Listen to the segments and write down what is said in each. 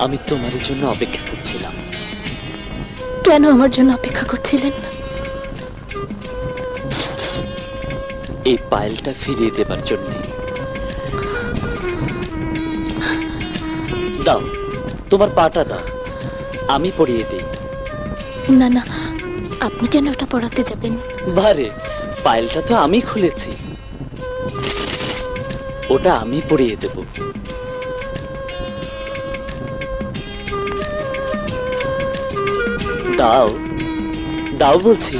আমি তোমার জন্য অপেক্ষা করছিলাম। কেন আমার জন্য অপেক্ষা করছিলেন? এই পায়েলটা ফিরিয়ে দেবার জন্য। দাও, তোমার পাটা দাও, আমি পরিয়ে দিই। না না, আপনি কেন ওটা পড়াতে যাবেন? বারে, পায়েলটা তো আমি খুলেছি, ওটা আমি পরিয়ে দেব। দাও দাও বলছি।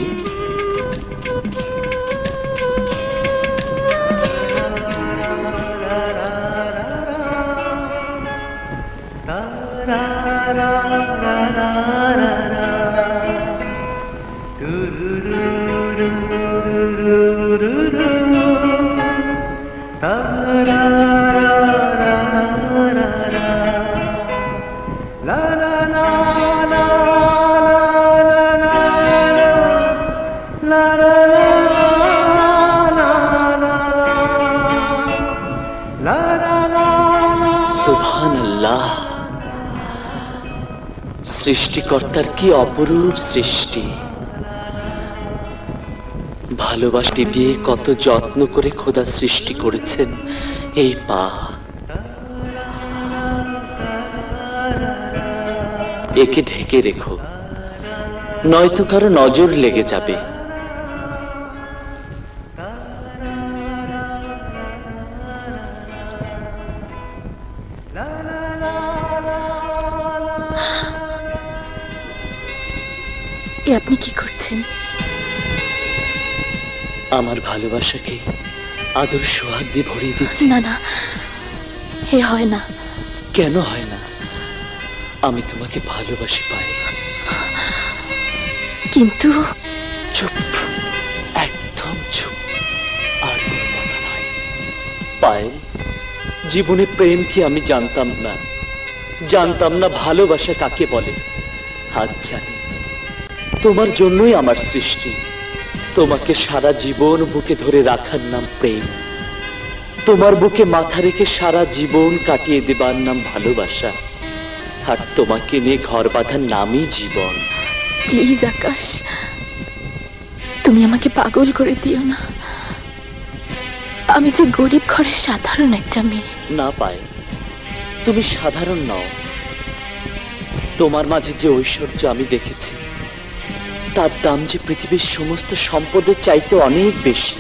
সুবহানাল্লাহ, সৃষ্টিকর্তার কি অপরূপ সৃষ্টি। ভালোবাসা দিয়ে কত যত্ন করে খোদা সৃষ্টি করেছেন এই পা। একে ঢেকে রেখো, নয়তো কারো নজর লেগে যাবে। আপনি কি করছেন? আমার ভালোবাসাকে আদর সোহাগ দিয়ে ভরিয়ে দিচ্ছি। না না, এ হয় না। কেন হয় না? আমি তোমাকে ভালোবাসি পায়েল। কিন্তু চুপ, একদম চুপ, আর কোনো কথা নয়। পায়েল, জীবনে প্রেম কি আমি জানতাম না, জানতাম না ভালোবাসা কাকে বলে। আজ জানি, তোমার জন্যই আমার সৃষ্টি। তোমাকে সারা জীবন বুকে ধরে রাখার নাম প্রেম, তোমার বুকে মাথা রেখে সারা জীবন কাটিয়ে দেবার নাম ভালোবাসা, আর তোমাকে নিয়ে ঘর বাঁধার নামই জীবন। প্লিজ আকাশ, তুমি আমাকে পাগল করে দিও না। আমি যে গরিব ঘরের সাধারণ একটা মেয়ে। না পায়েল, তুমি সাধারণ নও। তোমার মাঝে যে ঐশ্বর্য আমি দেখেছি, তার দাম যে পৃথিবীর সমস্ত সম্পদের চাইতে অনেক বেশি।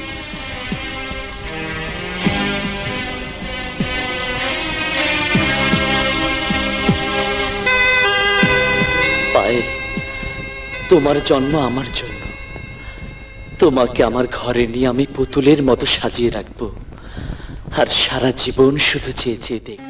পায়েল, তোমার জন্ম আমার জন্য। তোমাকে আমার ঘরে নিয়ে আমি পুতুলের মতো সাজিয়ে রাখবো, আর সারা জীবন শুধু চেয়ে চেয়ে দেখব।